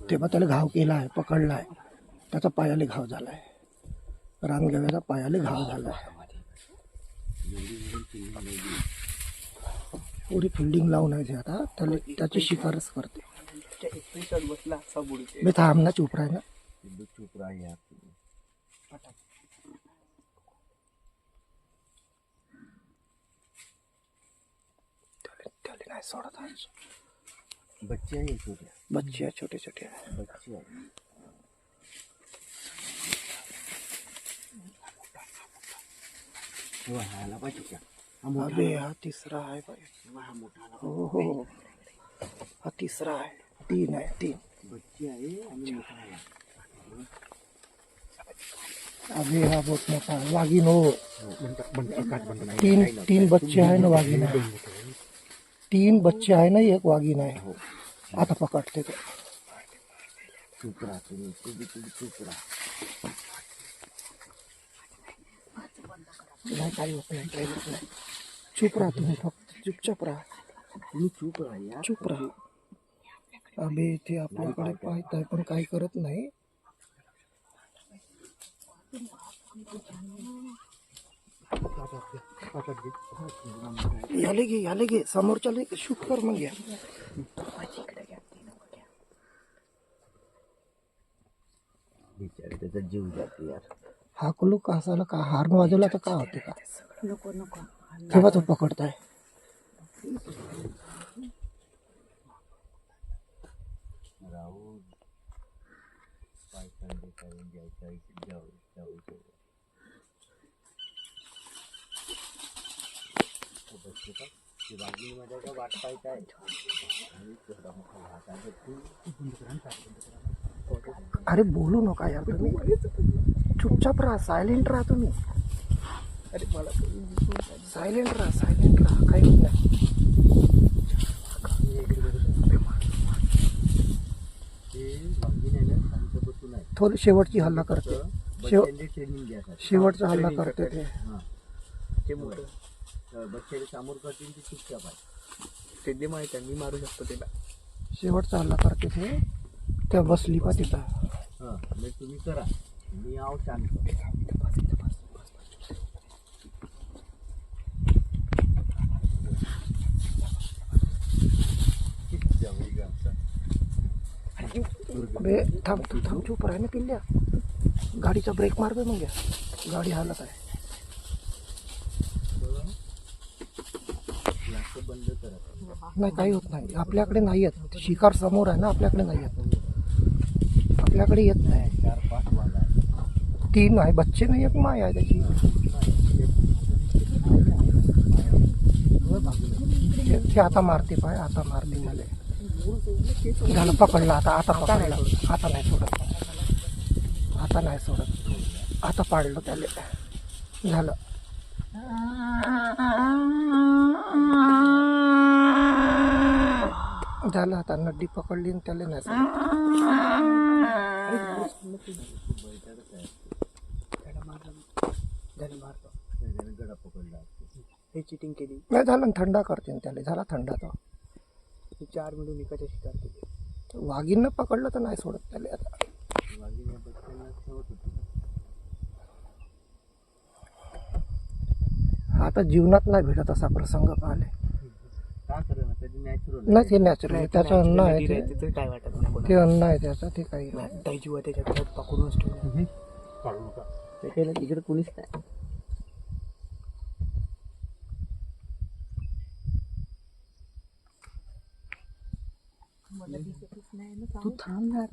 तेव्हा त्याला घाव केला आहे, पकडला आहे, त्याचा पायाले घाव झाला आहे, रानगव्याचा पायाले घाव झाला आहे. पुरी फिल्डिंग लावून आहे ते आता त्याला त्याची शिफारस करते. मी थांब ना, चुप राह ना. त्याला नाही सोडत आज. बच्चे आहे छोटे, बच्चे आहे, छोटे छोटे आहे. बच्चे आहे. ह्याला पाहिजे का? अबे हा तिसरा आहे भाई. हो हो हो. हा तिसरा आहे. 3 आहे, 3 बच्चे आहे आणि मोठा आहे. अबे हा बहुत मोठा आहे. वाघीण हो. 3 बच्चे आहे ना वाघीण आहे. 3 बच्चे आहे ना, एक वाघीण आहे. आता पकडते तो. चुप राहा तुम्ही, चुप राहा. नाही, काही होत नाही, काही होत नाही. चुप राहा तुम्ही, फक्त चुपचाप राहा. तुम्ही चुप राहा यार. चुप राहा. अबे ते आपल्याकडे पाहत आहे पण काही करत नाही. याले घे समोरच्याला शूट कर मग. या बिचारे त्याचा जीव जातो यार. हा कुलू कासाला का हार्न वाजवला तर का होते का? नको नको. तेव्हा तो पकडताय. राहू पायथन करून जायचं जाऊ. बच्चे का शिवाजी मध्ये का वाट पाहताय आणि थोडा मोठा भात आहे. अरे बोलू नका यार तुम्ही, चुपचाप राहा, सायलेंट राहा तुम्ही. अरे मला सायलेंट राहा, काही होत नाही. थोडी शेवटची हल्ला करते, शेवटचा हल्ला करते ते. ते मोठं बच्चे समोर करतील ते चुपचाप आहे. ते माहिती आहे, मी मारू शकतो त्याला. शेवटचा हल्ला करते ते. त्या बसली पा तिथं. हां म्हणजे तुम्ही करा, मी आहो शांत. बे थांब चुप राह ना पिल्ल्या. गाडीचा ब्रेक मार बे मग. गाडी हालत आहे. बंद करा. नाही, काही होत नाही. आपल्याकडे नाही येत. शिकार समोर आहे ना, आपल्याकडे नाही येत. आपल्याकडे येत नाही. 4-5 वाघ आहे. 3 आहे बच्चे नाही, एक माय आहे त्याची. ते आता मारते पाय, आता मारते मला. झालं, पकडला आता पकडला. आता नाही सोडत. आता पाडलं त्याला. झालं. झालं आता नड्डी पकडली आणि त्याला नाही सोडत. गडा पकडला. हे चिटिंग केली. नाही झालं, थंडा करते त्याला. झाला थंडा तो. 4 मिळून एकाच्या शिकार केली. वाघीनं पकडलं तर नाही सोडत त्याला आता. वाघीने बच्चांना ठेवत होती. आता जीवनात नाही भेटत असा प्रसंग पाहिले. का करेना, त्याची नॅचरल नाही, ते नॅचरल आहे. त्याचं अन्न आहे ते. ते काय वाटत नाही कोणाला. ते अन्न आहे त्याचं, ते काही नाही. ताई जीव त्याच्यात पकडूनच ठेवलं. काढू नका. त्याला तिकडे कोणीच नाही. तू थांब ना.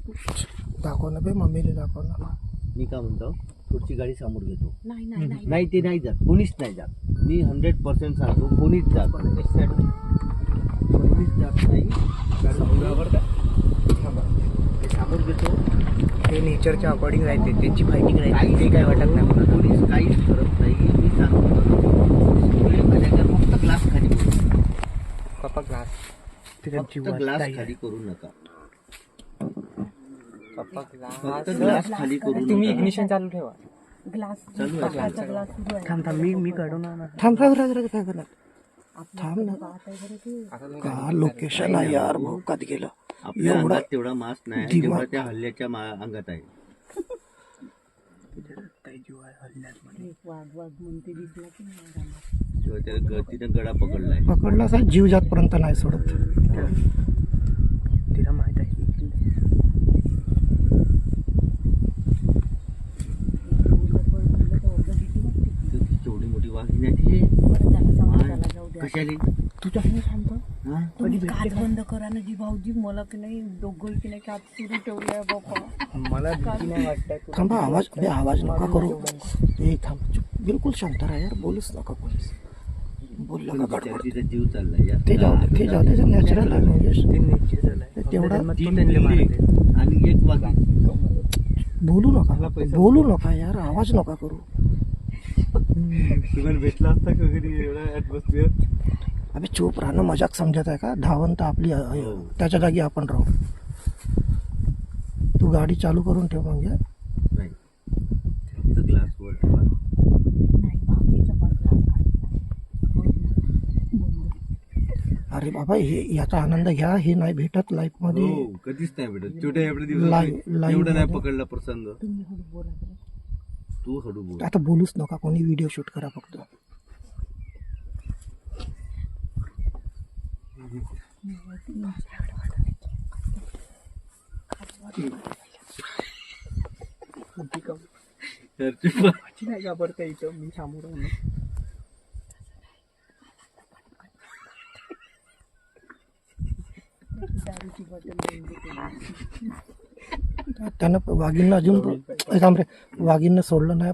दाखव ना बे, मम्मीला दाखव ना. मी काय म्हणतो, पुढची गाडी समोर घेतो. नाही नाही ते नाही जात, कोणीच नाही जात. मी 100% सांगतो, कोणीच जात नाही. ते समोर घेतो. ते नेचरच्या अकॉर्डिंग राहते, त्यांची फायटिंग राहते. ते काय वाटत नाही कोणाला. कोणीच काहीच करत नाही. मी सांगतो फक्त ग्लास खाली करू. पप्पा ग्लास फक्त ग्लास खाली करू नका. पप्पा फक्त ग्लास खाली करू नका. तुम्ही इग्निशन चालू ठेवा. ग्लास चालू आहे. ग्लास सुरू आहे. थांब मी काढून ना. थांब काय करत. थांब ना. का लोकेशन आहे यार, भाऊ कधी गेलं. आपल्या एवढा अंगात तेवढा मास नाही दिमाग. जेवढा त्या हल्ल्याच्या अंगात आहे. एक वाघ वाघ म्हणते दिसला की नाही रानात. तेव्हा त्याला तिने गडा पकडलाय. पकडला असा जीव जातपर्यंत नाही सोडत. तिला माहित आहे केवढी मोठी वाघीण आहे ती. बरं झालं समाजाला जाऊ द्या. कशाली तुझ्या हानी सांगतो हा? तुम्ही काच बंद करा ना जी भाऊजी, मला की नाही दोघं की नाही काच सुरू ठेवलंय बाबा. मला भीती नाही वाटत. थांबा, आवाज नका करू. ए थांब, चुप, बिलकुल शांत राहा यार, बोलूच नका कोणीच. बोलला पण का बिचारी गडबड. तिचा जीव चाललाय यार. ते जाऊ दे, ते नॅचरल आहे म्हणजे. ते नेचर झालंय तेवढा तीन बिल्ली आणि एक वाघीण. बोलू नका यार, आवाज नका करू. तुम्हाला भेटला असता का कधी एवढा ॲटमॉस्फिअर? अबे चूप राहणं मजाक समजत आहे का? धावंत आपली त्याच्या जागी आपण राहू. तू गाडी चालू करून ठेव म्हणजे. नाही फक्त ग्लास वर ठेवा. नाही भाऊजीचा पण ग्लास काढला. अरे बाबा, हे याचा आनंद घ्या. हे नाही भेटत लाईफ मध्ये. हो कधीच नाही भेटत. छोट्या एवढ्या दिवसात लाईव्ह एवढा नाही मध्ये. पकडला प्रसंग. तुम्ही हळू बोला बरं. तू हळू बोल. आता बोलूच नका कोणी, व्हिडिओ शूट करा फक्त. नाही घाबरता इथं मी थांबू राहून. दारूची बॉटल घेऊन देते. त्यानं वाघींना अजून थांब रे, वाघींना सोडलं नाही.